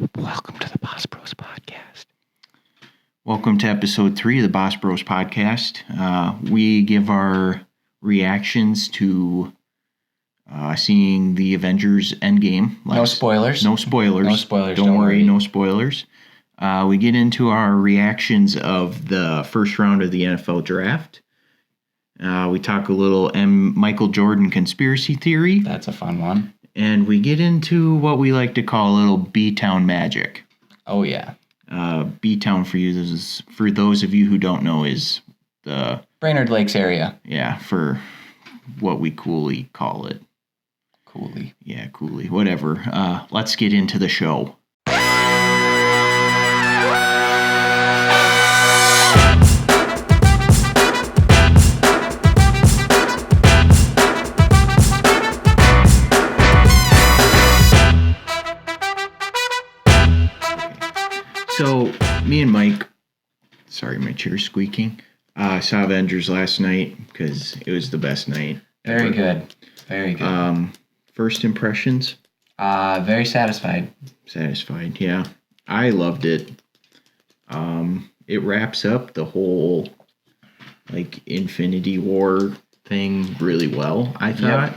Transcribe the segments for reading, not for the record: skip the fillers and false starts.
Welcome to the Boss Bros Podcast. Welcome to episode 3 of the Boss Bros Podcast. We give our reactions to seeing the Avengers Endgame. No spoilers. No spoilers. No spoilers. Don't worry, no spoilers. We get into our reactions of the first round of the NFL draft. We talk a little Michael Jordan conspiracy theory. That's a fun one. And we get into what we like to call a little B-Town magic. Oh, yeah. B-Town, for those of you who don't know, is the Brainerd Lakes area. Yeah, for what we coolly call it. Coolly. Yeah, coolly. Whatever. Let's get into the show. So, me and Mike, sorry, my chair's squeaking, saw Avengers last night because it was the best night ever. Very good. Very good. First impressions? Very satisfied. Satisfied, yeah. I loved it. It wraps up the whole, Infinity War thing really well, I thought.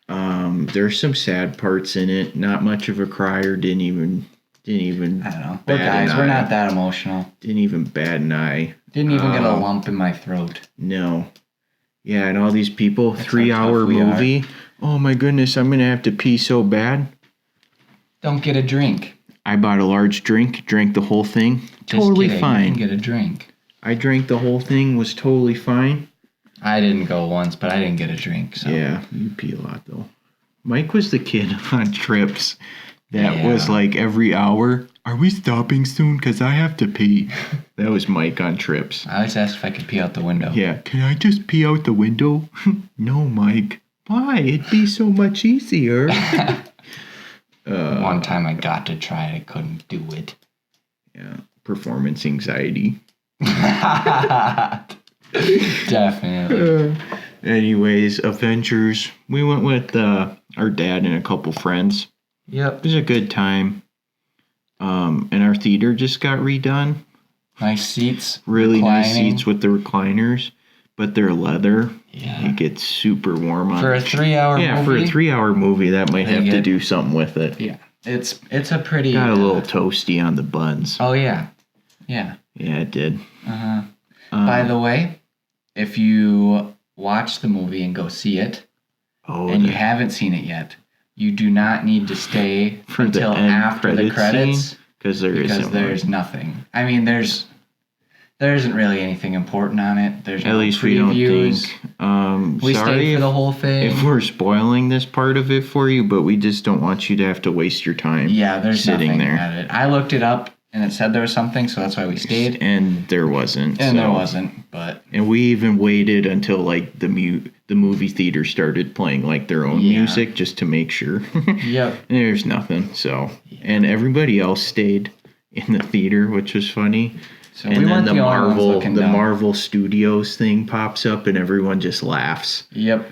Yep. There's some sad parts in it. Not much of a crier, didn't even I don't know. We're guys. We're not that emotional. Didn't even bat an eye. Didn't even get a lump in my throat. No. Yeah, and all these people, 3-hour movie. Oh my goodness, I'm going to have to pee so bad. Don't get a drink. I bought a large drink, drank the whole thing. Just totally kidding. fine. You can get a drink. I drank the whole thing, was totally fine. I didn't go once, but I didn't get a drink. So. Yeah, you pee a lot though. Mike was the kid on trips that was like every hour. Are we stopping soon? Because I have to pee. That was Mike on trips. I always asked if I could pee out the window. Yeah. Can I just pee out the window? No, Mike. Why? It'd be so much easier. One time I got to try it. I couldn't do it. Yeah. Performance anxiety. Definitely. Anyways, Avengers. We went with our dad and a couple friends. Yep. It was a good time. And our theater just got redone. Nice seats. Really nice seats with the recliners, but they're leather. Yeah. It gets super warm on for a 3-hour movie. Yeah, for a 3-hour movie, that might have to do something with it. Yeah. It's a pretty got a little toasty on the buns. Oh yeah. Yeah. Yeah, it did. Uh-huh. By the way, if you watch the movie and go see it, you haven't seen it yet, you do not need to stay until after the credits because there's nothing. I mean, there isn't really anything important on it. There's at least previews. We don't think. We stayed for the whole thing. If we're spoiling this part of it for you, but we just don't want you to have to waste your time. Yeah, there's sitting nothing there. At it. I looked it up and it said there was something, so that's why we stayed. And there wasn't. And we even waited until the movie theater started playing their own music just to make sure. Yep. And there's nothing. So and everybody else stayed in the theater, which was funny. So and then the Marvel Studios thing pops up and everyone just laughs. Yep.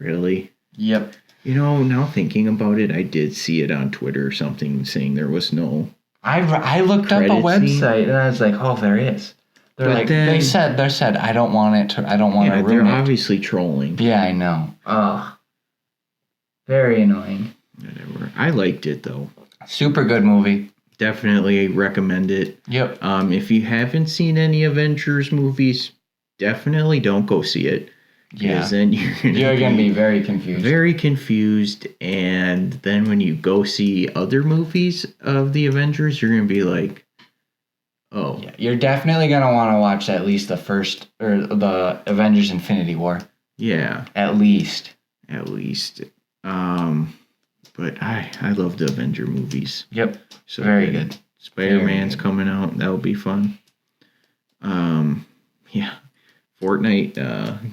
Really? Yep. Now thinking about it, I did see it on Twitter or something saying there was no. I looked up a website and I was like, oh, there is. They said I don't want it to. I don't want to ruin it. They're obviously trolling. Yeah, I know. Ugh. Very annoying. Whatever. I liked it though. Super good movie. Definitely recommend it. Yep. If you haven't seen any Avengers movies, definitely don't go see it. Yeah. Then you're gonna be very confused. Very confused, and then when you go see other movies of the Avengers, you're gonna be like, oh. Yeah, you're definitely gonna want to watch at least the first or the Avengers Infinity War. Yeah. At least. But I love the Avenger movies. Yep. So very good. Spider-Man's coming out. That'll be fun. Yeah. Fortnite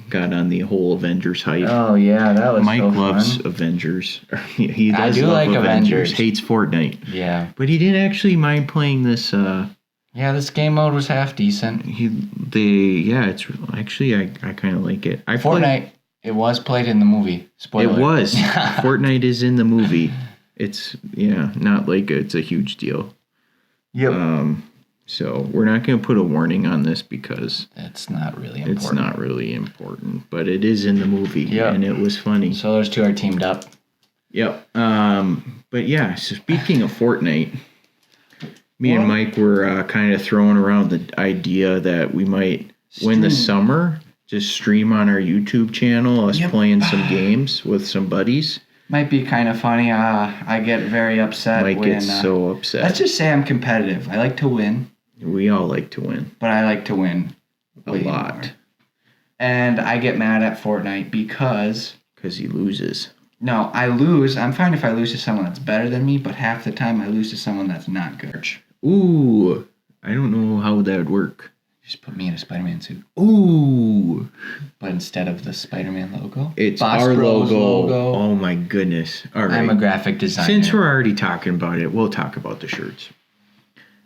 got on the whole Avengers hype. Oh yeah, that was Mike so loves fun. Avengers. He does I do love like Avengers. Hates Fortnite. Yeah. But he didn't actually mind playing this. Yeah, this game mode was half decent. It's actually I kind of like it. Fortnite. It was played in the movie. Spoiler. It was. Fortnite is in the movie. It's, not like it's a huge deal. Yep. So we're not going to put a warning on this because it's not really important. It's not really important, but it is in the movie, and it was funny. So those two are teamed up. Yep. But yeah, so speaking of Fortnite, me and Mike were kind of throwing around the idea that we might, when the summer, just stream on our YouTube channel, us playing some games with some buddies. Might be kind of funny. I get very upset Mike gets so upset. Let's just say I'm competitive. I like to win. We all like to win. But I like to win. A lot. More. And I get mad at Fortnite because he loses. No, I lose. I'm fine if I lose to someone that's better than me, but half the time I lose to someone that's not good. Ooh. I don't know how that would work. Just put me in a Spider-Man suit. Ooh. But instead of the Spider-Man logo, it's our logo. Oh my goodness. All right. I'm a graphic designer. Since we're already talking about it, we'll talk about the shirts.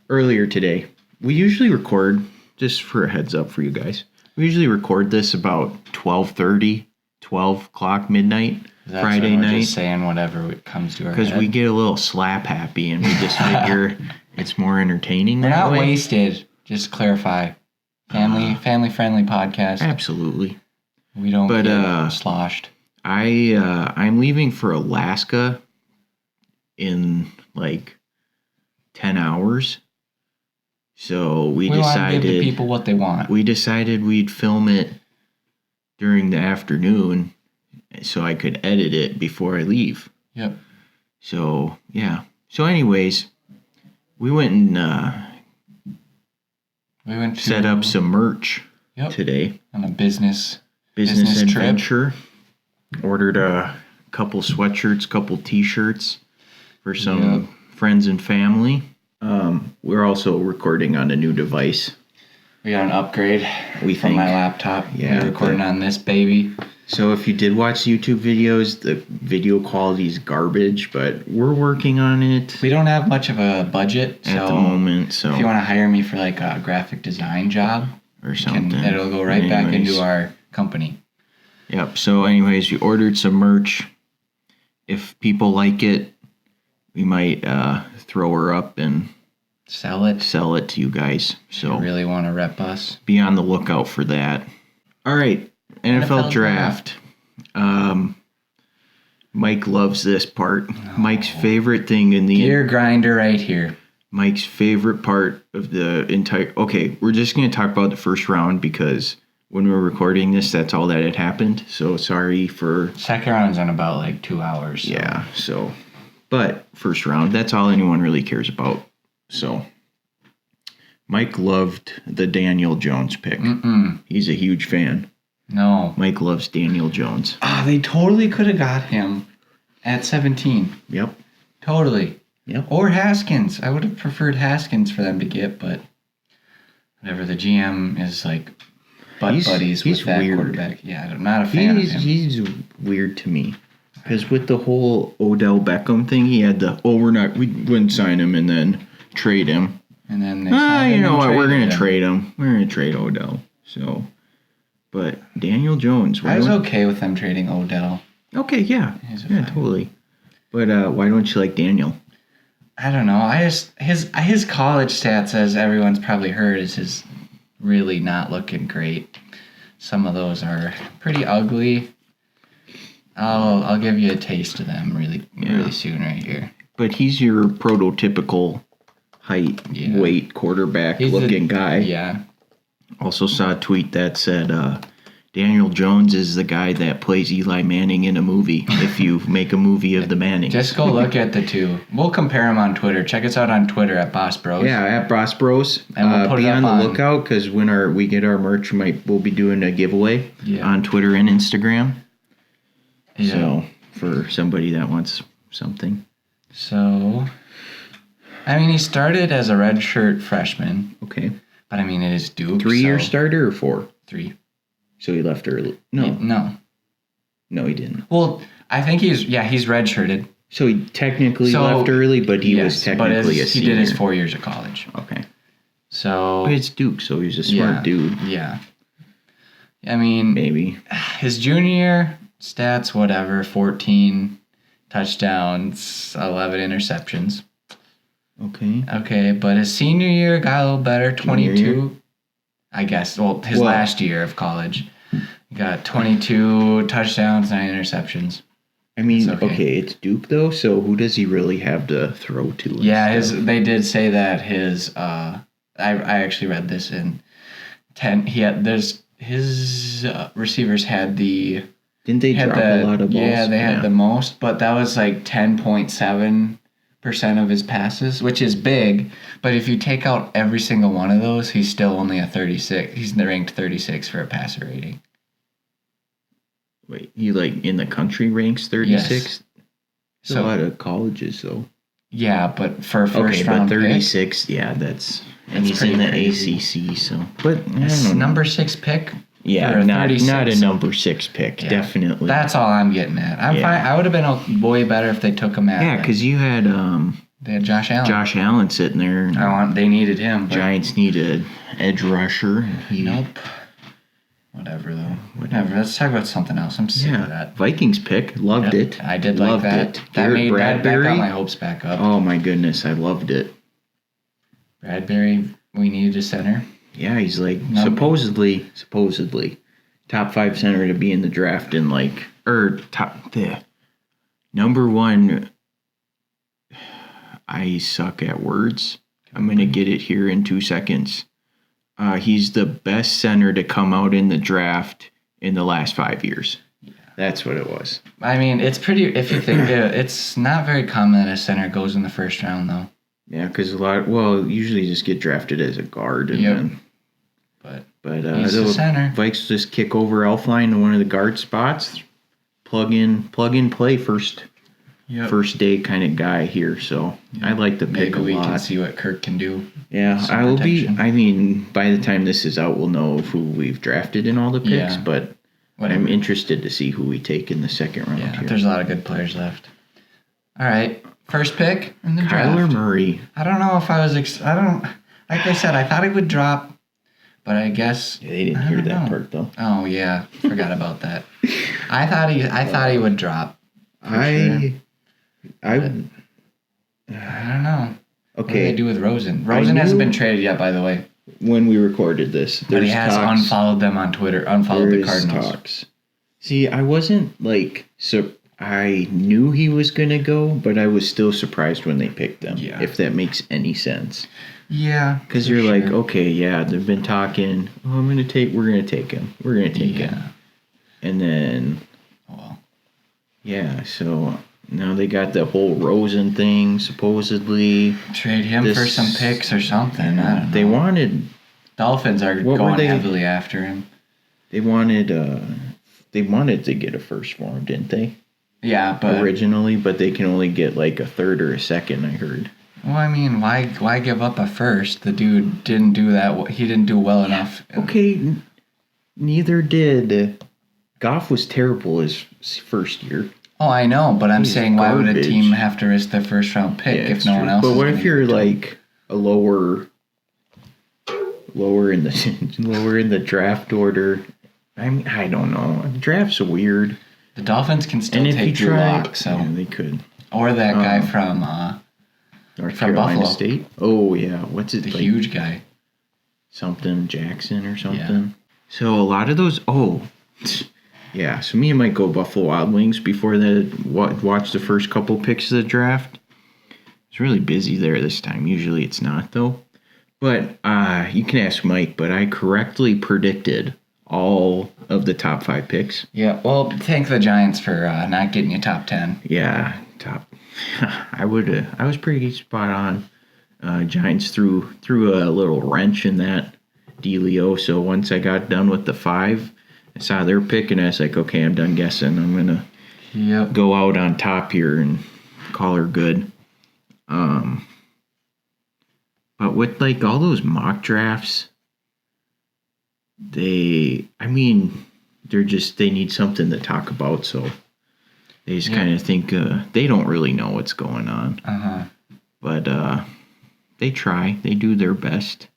Earlier today, we usually record, just for a heads up for you guys, we usually record this about 12:30, 12 o'clock midnight, Friday night. We're just saying whatever comes to our head. Because we get a little slap happy and we just figure it's more entertaining. We're not wasted. Just clarify. Family friendly podcast. Absolutely. We don't get sloshed. I'm leaving for Alaska in like 10 hours. So we decided want to give the people what they want. We decided we'd film it during the afternoon so I could edit it before I leave. Yep. So, yeah. So anyways, we went and set up some merch today. On a business adventure. Trip. Ordered a couple sweatshirts, couple t-shirts for some friends and family. We're also recording on a new device. We got an upgrade from my laptop. Yeah, we're recording on this baby. So if you did watch YouTube videos, the video quality is garbage, but we're working on it. We don't have much of a budget at the moment, so if you want to hire me for like a graphic design job or something, it'll go right back into our company. Yep. So anyways, we ordered some merch. If people like it, we might throw her up and sell it to you guys. So you really want to rep us? Be on the lookout for that. All right, NFL draft. Mike loves this part. Mike's favorite thing in the gear grinder right here. Mike's favorite part of the entire. Okay, we're just going to talk about the first round because when we were recording this, that's all that had happened. So sorry for second round's in about like 2 hours. So. Yeah. So, but first round, that's all anyone really cares about. So, Mike loved the Daniel Jones pick. He's a huge fan. No. Mike loves Daniel Jones. They totally could have got him at 17. Yep. Totally. Yep. Or Haskins. I would have preferred Haskins for them to get, but whatever. The GM is like buddies with that weird. Quarterback. Yeah, I'm not a fan of him. He's weird to me. Because with the whole Odell Beckham thing, he had we wouldn't sign him and then trade him. And then they you know what? We're going to trade him. We're going to trade Odell. So, but Daniel Jones. I was okay with them trading Odell. Okay, yeah. Yeah, totally. But why don't you like Daniel? I don't know. His college stats, as everyone's probably heard, is his really not looking great. Some of those are pretty ugly. I'll give you a taste of them really soon right here. But he's your prototypical height, weight, quarterback looking guy. Yeah. Also saw a tweet that said Daniel Jones is the guy that plays Eli Manning in a movie if you make a movie of the Mannings. Just go look at the two. We'll compare them on Twitter. Check us out on Twitter at Boss Bros. Yeah, at Boss Bros. And we'll be on the lookout because when we get our merch, we'll be doing a giveaway on Twitter and Instagram. Yeah. So for somebody that wants something. So, I mean, he started as a redshirt freshman. Okay. But I mean, it is Duke. 3-year starter or 4? 3. So he left early. No, he didn't. Well, I think he's redshirted. So he technically left early, but he was technically a senior. He did his 4 years of college. Okay. So. But it's Duke, so he's a smart dude. Yeah. I mean. Maybe. His junior year, stats, whatever, 14, touchdowns, 11 interceptions. Okay, but his senior year got a little better, 22. I guess, his last year of college. He got 22 touchdowns, 9 interceptions. I mean, it's Duke, though, so who does he really have to throw to? Yeah, they did say that his, I actually read this in 10, his receivers had the... Didn't they drop a lot of balls? Yeah, they had the most, but that was like 10.7% of his passes, which is big. But if you take out every single one of those, he's still only a 36. He's ranked 36 for a passer rating. Wait, he in the country ranks 36? Yes. That's a lot of colleges, though. Yeah, but for first round 36, pick, and he's in the crazy. ACC, so. But it's number 6 pick. Yeah, not a number 6 pick, definitely. That's all I'm getting at. I'm fine. I would have been way better if they took him at. Yeah, because you had they had Josh Allen. Josh Allen sitting there. They needed him. Giants needed edge rusher. Nope. Whatever though. Whatever. Let's talk about something else. I'm sick of that. Vikings pick. Loved it. I did like that. That got my hopes back up. Oh my goodness, I loved it. Bradbury, we needed a center. Yeah, he's supposedly top 5 center to be in the draft in number 1. I suck at words. I'm gonna get it here in 2 seconds. He's the best center to come out in the draft in the last 5 years. Yeah. That's what it was. I mean, it's pretty. If you think it's not very common that a center goes in the first round, though. Yeah, because usually just get drafted as a guard, and then. But he's the center. Vikes just kick over Elfline to one of the guard spots, plug in, play first day kind of guy here. So I like the pick a lot. Maybe we can see what Kirk can do. Yeah, I will be. I mean, by the time this is out, we'll know who we've drafted in all the picks. Yeah. But I'm interested to see who we take in the second round. Yeah, there's a lot of good players left. All right, first pick in the draft. Kyler Murray. I don't know if I was. I don't. Like I said, I thought he would drop. But I guess they didn't hear that part though. Oh yeah, forgot about that. I thought he would drop. I don't know. Okay. What do they do with Rosen? Rosen hasn't been traded yet, by the way. When we recorded this, but he has unfollowed them on Twitter. Unfollowed the Cardinals. Talks. See, I wasn't I knew he was gonna go, but I was still surprised when they picked them. Yeah. If that makes any sense. Yeah, because you're like, okay, yeah, they've been talking. Oh, we're gonna take him. We're gonna take him. And then, so now they got the whole Rosen thing. Supposedly, trade him for some picks or something. I don't know. They wanted. Dolphins are going heavily after him. They wanted to get a first for him, didn't they? Yeah, but originally, but they can only get a third or a second. I heard. Well, I mean, why give up a first? The dude didn't do that. He didn't do well enough. Okay, neither did. Goff was terrible his first year. Oh, I know, but I'm saying why would a team have to risk their first round pick if no one else? But what if you're a lower in the draft order? I mean, I don't know. The draft's weird. The Dolphins can still take Drew Lock, so they could. Or that guy from. North Carolina Buffalo. State. Oh yeah, what's it? The huge guy. Something Jackson or something. Yeah. So a lot of those. Oh, yeah. So me and Mike go Buffalo Wild Wings before that. Watch the first couple picks of the draft. It's really busy there this time. Usually it's not though. But you can ask Mike. But I correctly predicted all of the top 5 picks. Yeah. Well, thank the Giants for not getting you top 10. Yeah, top. I was pretty spot on. Giants threw a little wrench in that dealio. So once I got done with the 5, I saw their pick and I was like, okay, I'm done guessing. I'm gonna go out on top here and call her good. But with all those mock drafts, they need something to talk about. So. They just kind of think they don't really know what's going on. Uh-huh. But they try. They do their best.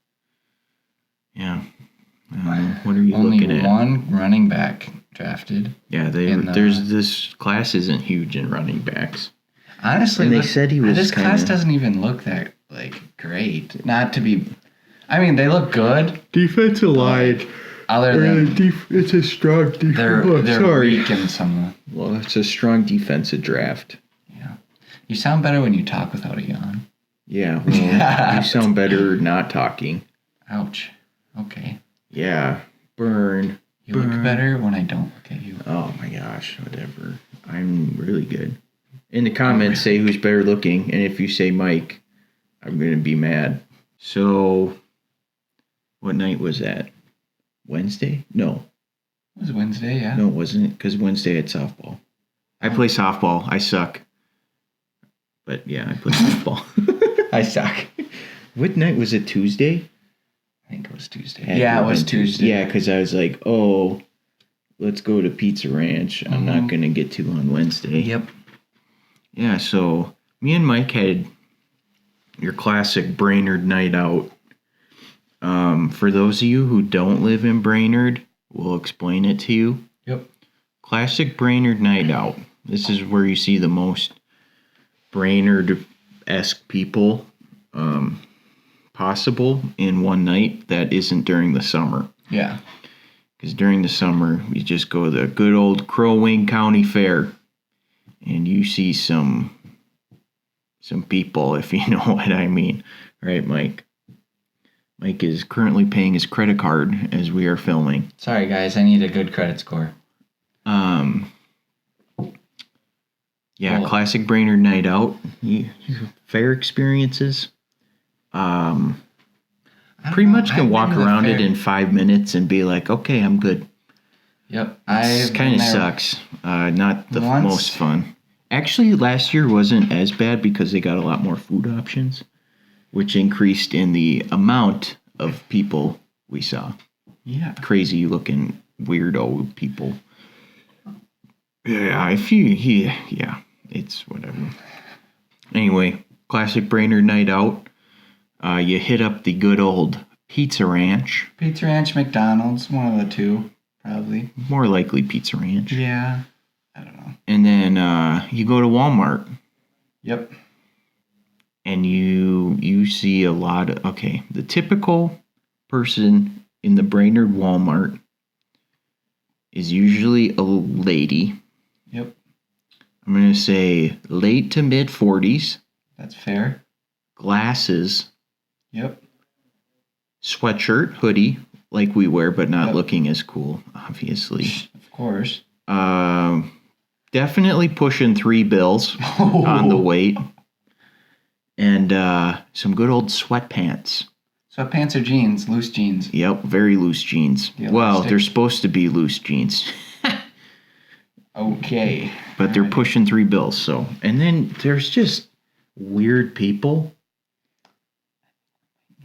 Yeah. What are you looking at? Only one running back drafted. Yeah, there's this class isn't huge in running backs. Honestly, and they said he was this class doesn't even look that great. Not to be, I mean, they look good. Defensive line. Other than it's a strong defense. They're weak in some. Well, it's a strong defensive draft. Yeah, you sound better when you talk without a yawn. Yeah, well, you sound better not talking. Ouch. Okay. Yeah, burn. You look better when I don't look at you. Oh my gosh, whatever. I'm really good. In the comments, say who's better looking, and if you say Mike, I'm going to be mad. So, what night was that? Wednesday? No. It was Wednesday, yeah. No, it wasn't, because Wednesday at softball. I play softball. I suck. But yeah, I play softball. I suck. What night was it? Tuesday? I think it was Tuesday. Yeah, it was Tuesday. Yeah, because I was like, oh, let's go to Pizza Ranch. I'm not going to get to on Wednesday. Yep. Yeah, so me and Mike had your classic Brainerd night out. For those of you who don't live in Brainerd, we'll explain it to you. Yep. Classic Brainerd night out. This is where you see the most Brainerd-esque people possible in one night that isn't during the summer. Yeah. Because during the summer, you just go to the good old Crow Wing County Fair, and you see some people, if you know what I mean. Right, Mike? Mike is currently paying his credit card as we are filming. Sorry, guys. I need a good credit score. Yeah, cool. Classic Brainerd night out. Fair experiences. Pretty much can walk around it in 5 minutes and be like, okay, I'm good. Yep. It kind of sucks. Not the most fun. Actually, last year wasn't as bad because they got a lot more food options, which increased in the amount of people we saw. Yeah. Crazy looking weirdo people. Yeah, it's whatever. Anyway, classic Brainerd night out. You hit up the good old Pizza Ranch. Pizza Ranch, McDonald's, one of the two, probably. More likely Pizza Ranch. Yeah. I don't know. And then you go to Walmart. Yep. And you see a lot of, the typical person in the Brainerd Walmart is usually a lady. Yep. I'm going to say late to mid 40s. That's fair. Glasses. Yep. Sweatshirt, hoodie, like we wear, but not looking as cool, obviously. Of course. Definitely pushing 3 bills on the weight. And some good old sweatpants. Sweatpants or jeans? Loose jeans. Yep, very loose jeans. Well, they're supposed to be loose jeans. Okay. But they're pushing 3 bills, so. And then there's just weird people.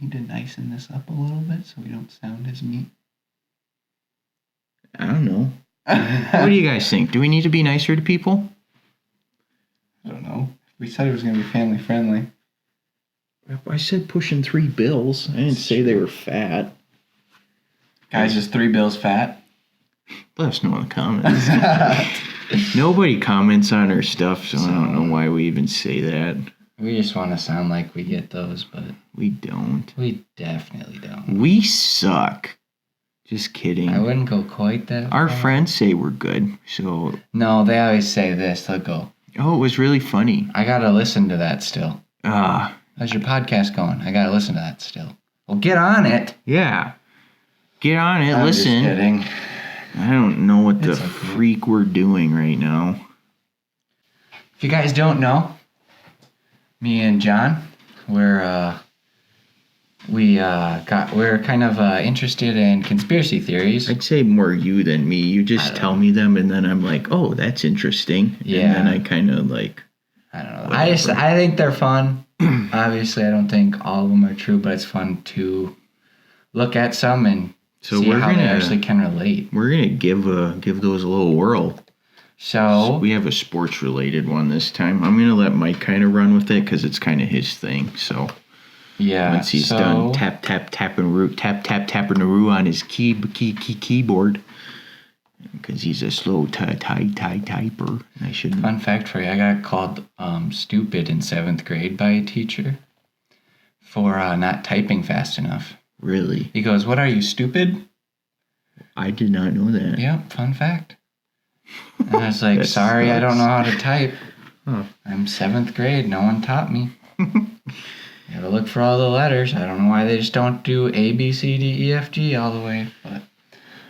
Need to nicen this up a little bit so we don't sound as mean. I don't know. What do you guys think? Do we need to be nicer to people? I don't know. We said it was going to be family friendly. I said pushing 3 bills. I didn't say they were fat. Guys, is 3 bills fat? Let us know in the comments. Nobody comments on our stuff, so I don't know why we even say that. We just want to sound like we get those, but we don't. We definitely don't. We suck. Just kidding. I wouldn't go quite that Our far. friends say we're good, so... No, they always say this. They'll go, oh, it was really funny. I got to listen to that still. How's your podcast going? I got to listen to that still. Well, get on it. Yeah. Get on it. I'm listen. Just kidding. I don't know what the freak we're doing right now. If you guys don't know, me and John, we're kind of interested in conspiracy theories. I'd say more you than me. You just tell me them, and then I'm like, oh, that's interesting. Yeah. And then I kind of like... I don't know. Whatever. I think they're fun. Obviously, I don't think all of them are true, but it's fun to look at some and see how they actually can relate. We're gonna give those a little whirl. So we have a sports related one this time. I'm gonna let Mike kind of run with it because it's kind of his thing. So yeah, once he's done tapping the root on his keyboard, Because he's a slow typer. I shouldn't. Fun fact for you, I got called stupid in 7th grade by a teacher for not typing fast enough. Really? He goes, "What are you, stupid?" I did not know that. Yep, fun fact. And I was like, sorry, sucks. I don't know how to type. Huh. I'm 7th grade. No one taught me. You gotta look for all the letters. I don't know why they just don't do A, B, C, D, E, F, G all the way, but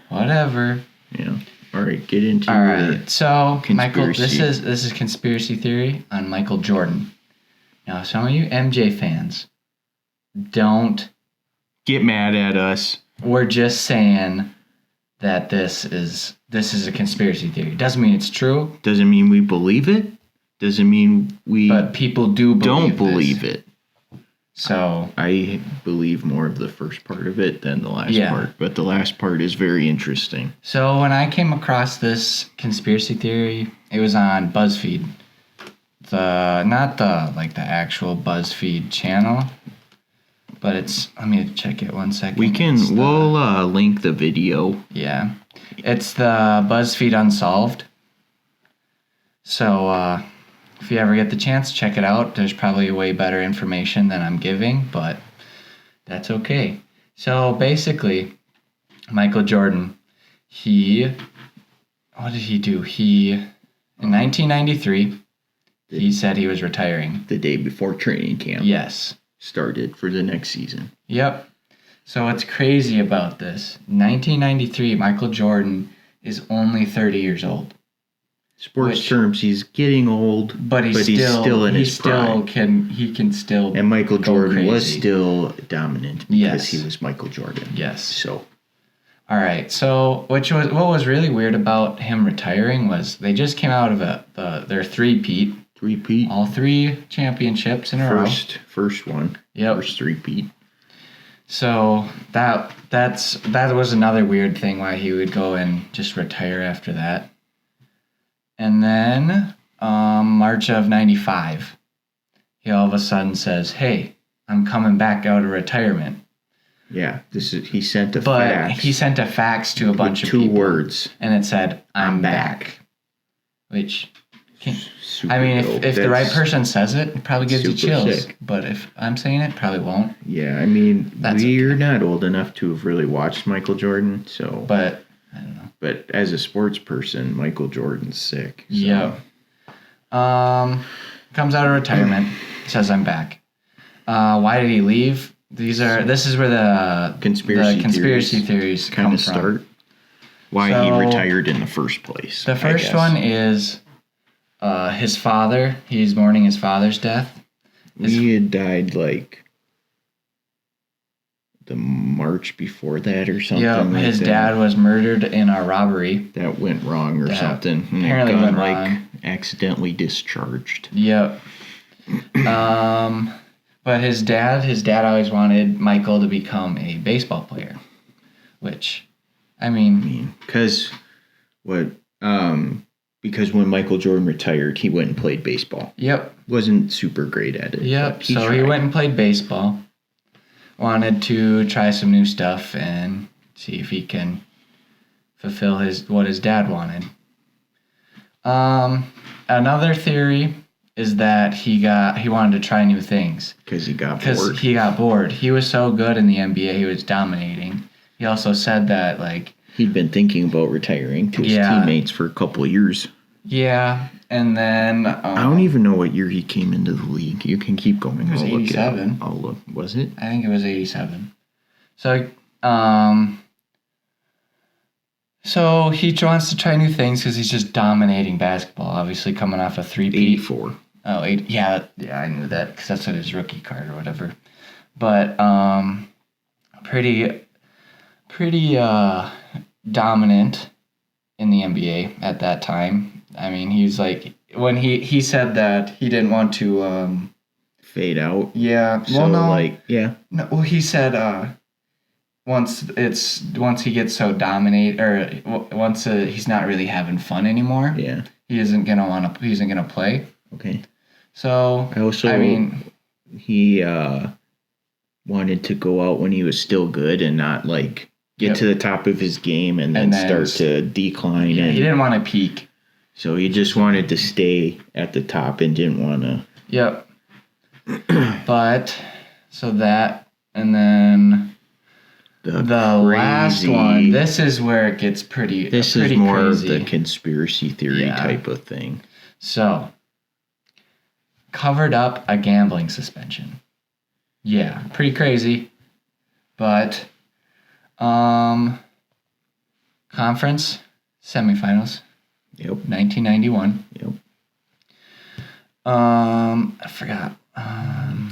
whatever. Yeah. All right, get into all right. So, conspiracy. Michael, this is conspiracy theory on Michael Jordan. Now, some of you MJ fans don't get mad at us. We're just saying that this is a conspiracy theory. Doesn't mean it's true. Doesn't mean we believe it. Doesn't mean we But people don't believe it. So I believe more of the first part of it than the last part. But the last part is very interesting. So when I came across this conspiracy theory, it was on BuzzFeed. Not the actual BuzzFeed channel. But let me check it 1 second. We'll link the video. Yeah. It's the BuzzFeed Unsolved. So, if you ever get the chance, check it out. There's probably way better information than I'm giving, but that's okay. So, basically, Michael Jordan, what did he do? In 1993, he said he was retiring. The day before training camp. Yes. Started for the next season. Yep. So what's crazy about this? 1993, Michael Jordan is only 30 years old. Sports terms, he's getting old, but he's still in his prime. He can still. And Michael Jordan was still dominant because he was Michael Jordan. Yes. So. All right. So what was really weird about him retiring was they just came out of their three-peat. All 3 championships in a row. First one. Yep. First three-peat. So that was another weird thing why he would go and just retire after that. And then March of 95, he all of a sudden says, "Hey, I'm coming back out of retirement." Yeah, he sent a fax. But he sent a fax to a bunch of people. 2 words. And it said, "I'm back." Which if the right person says it, it probably gives you chills. Sick. But if I'm saying it, probably won't. Yeah, I mean, we're not old enough to have really watched Michael Jordan, so. But I don't know. But as a sports person, Michael Jordan's sick. So. Yeah. Comes out of retirement, says I'm back. Why did he leave? This is where the conspiracy theories kind of start. Why he retired in the first place. The first one is his father. He's mourning his father's death. He had died the March before that or something. Yeah, his dad was murdered in a robbery. That went wrong or something. Apparently went wrong. Accidentally discharged. Yep. But his dad always wanted Michael to become a baseball player, which, because when Michael Jordan retired, he went and played baseball. Yep. Wasn't super great at it. Yep. He went and played baseball. Wanted to try some new stuff and see if he can fulfill what his dad wanted. Another theory is that he wanted to try new things. Because he got bored. Because he got bored. He was so good in the NBA, he was dominating. He also said that, he'd been thinking about retiring to his teammates for a couple of years. Yeah, and then... I don't even know what year he came into the league. You can keep going. It was 87. I'll look. Was it? I think it was 87. So he wants to try new things because he's just dominating basketball, obviously coming off a 3-peat. 84. Oh, yeah, I knew that because that's what his rookie card or whatever. But pretty dominant in the NBA at that time. He's when he said that he didn't want to fade out. Yeah. So No, well, he said once he gets so dominate or once he's not really having fun anymore. Yeah. He isn't gonna play. Okay. So he wanted to go out when he was still good and not get to the top of his game and then start to decline. Yeah, and he didn't want to peak. So he just wanted to stay at the top and didn't want to. Yep. But, so that, and then the last one, this is where it gets pretty This pretty is more crazy. of the conspiracy theory type of thing. So, covered up a gambling suspension. Yeah, pretty crazy. But, conference semifinals. Yep. 1991. Yep. I forgot.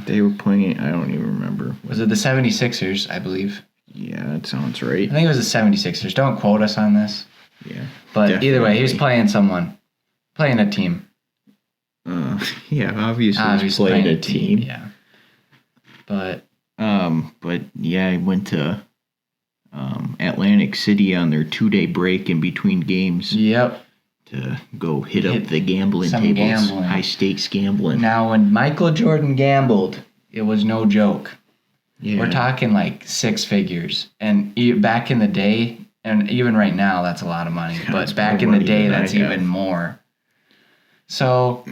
They were playing, I don't even remember. Was it the 76ers, I believe? Yeah, that sounds right. I think it was the 76ers. Don't quote us on this. Yeah. But either way, he was playing a team. Yeah, obviously he's playing a team. Yeah. But yeah, he went to Atlantic City on their 2-day break in between games. Yep. To go hit up the gambling tables, high stakes gambling. Now, when Michael Jordan gambled, it was no joke. Yeah. We're talking like 6 figures, and back in the day, and even right now, that's a lot of money. But back in the day, that's even more. So,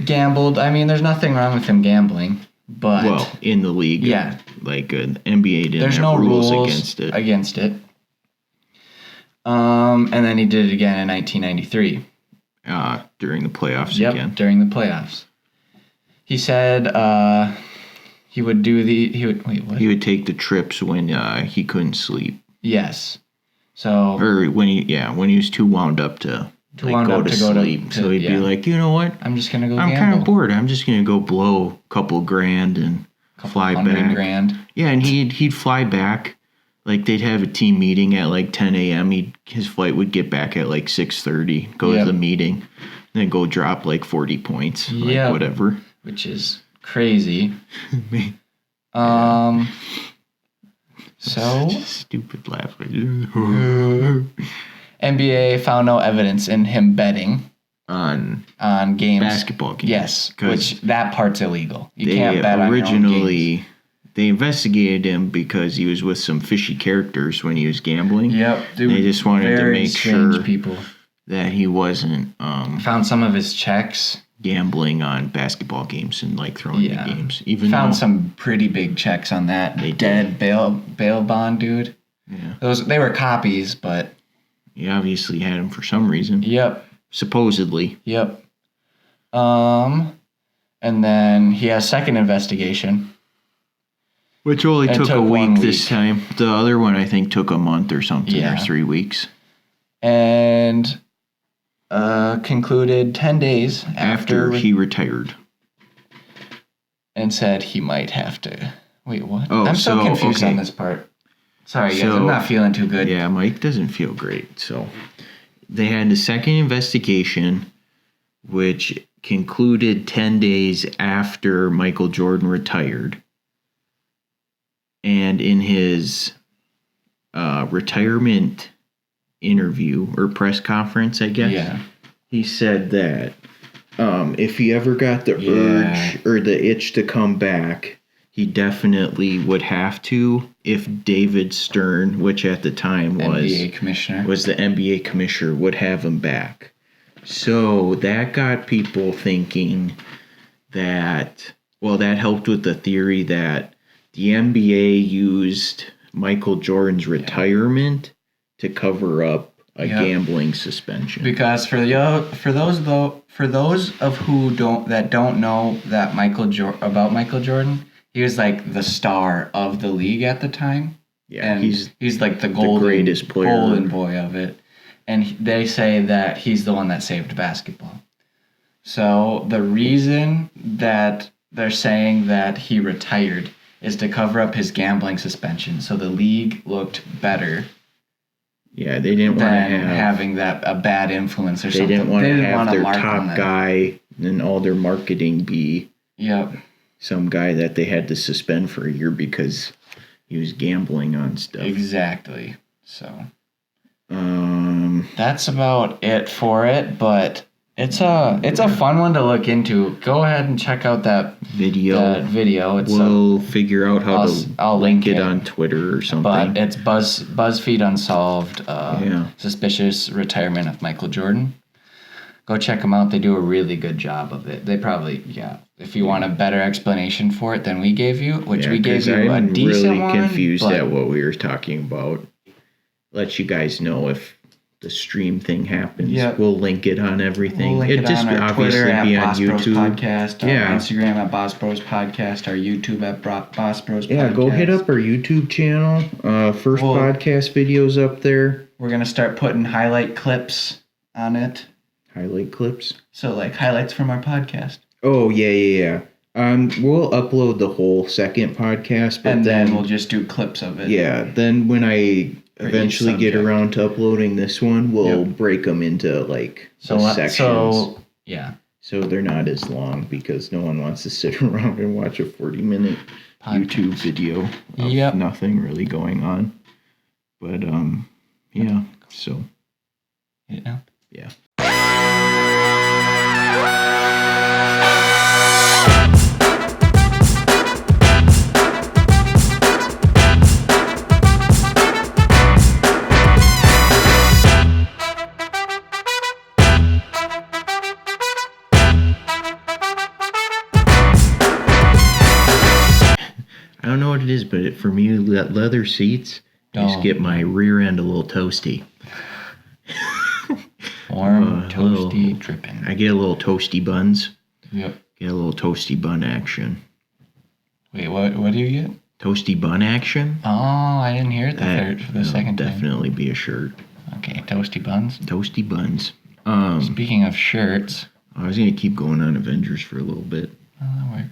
gambled. I mean, there's nothing wrong with him gambling, but in the league, yeah, like an NBA didn't there's have no rules against it. And then he did it again in 1993. During the playoffs again. Yep, during the playoffs. He said he would He would take the trips when he couldn't sleep. Yes. So or when he was too wound up to go to sleep. So he'd be like, you know what? I'm just gonna go. I'm kind of bored. I'm just gonna go blow a couple grand and fly back. $100,000. Yeah, and he'd fly back. Like, they'd have a team meeting at, like, 10 a.m. His flight would get back at, like, 6:30, go to the meeting, and then go drop, like, 40 points, like, whatever. Which is crazy. So... Stupid laugh. NBA found no evidence in him betting on games. Basketball games. Yes, which that part's illegal. You can't bet on your own games. They investigated him because he was with some fishy characters when he was gambling. Yep. They just wanted to make sure people. That he wasn't... found some of his checks. Gambling on basketball games and, like, throwing the games. Found some pretty big checks on that. Dead bail bond dude. Yeah. They were copies, but... He obviously had them for some reason. Yep. Supposedly. Yep. And then he has second investigation. Which only took a week this time. The other one, I think, took a month or something, or 3 weeks. And concluded 10 days after he retired. And said he might have to... Wait, what? I'm so confused on this part. Sorry, guys, I'm not feeling too good. Yeah, Mike doesn't feel great. So they had the second investigation, which concluded 10 days after Michael Jordan retired. And in his retirement interview or press conference, I guess, he said that if he ever got the urge or the itch to come back, he definitely would have to if David Stern, which at the time was the NBA commissioner, would have him back. So that got people thinking that, that helped with the theory that the NBA used Michael Jordan's retirement to cover up a gambling suspension. Because for those of who don't know that about Michael Jordan, he was like the star of the league at the time. Yeah, and he's like the greatest player, golden boy of it. And they say that he's the one that saved basketball. So the reason that they're saying that he retired is to cover up his gambling suspension, so the league looked better. Yeah, they didn't want to having a bad influence or something. They didn't want to have their top guy and all their marketing be some guy that they had to suspend for a year because he was gambling on stuff. Exactly. So that's about it for it. But It's a fun one to look into. Go ahead and check out that video. We'll figure out how I'll link it on Twitter or something. But it's BuzzFeed Unsolved. Suspicious retirement of Michael Jordan. Go check them out. They do a really good job of it. They probably If you want a better explanation for it than we gave you, we gave you a decent one. I'm really confused at what we were talking about. Let you guys know if the stream thing happens. Yep. We'll link it on everything. We'll link it on our Twitter at Boss Bros Podcast, our Instagram at Boss Bros Podcast, our YouTube at Boss Bros Podcast. Yeah, go hit up our YouTube channel. First podcast videos up there. We're going to start putting highlight clips on it. Highlight clips? So like highlights from our podcast. Oh, yeah. We'll upload the whole second podcast. But then we'll just do clips of it. Yeah, then when I eventually get around to uploading this one, we'll break them into sections. So they're not as long because no one wants to sit around and watch a 40-minute YouTube video of nothing really going on. But so yeah. I don't know what it is, but for me, leather seats just get my rear end a little toasty. Warm, toasty, dripping. I get a little toasty buns. Yep. Get a little toasty bun action. Wait, what do you get? Toasty bun action. Oh, I didn't hear it the second time. Definitely be a shirt. Okay, toasty buns. Toasty buns. Speaking of shirts. I was going to keep going on Avengers for a little bit. Oh, that works.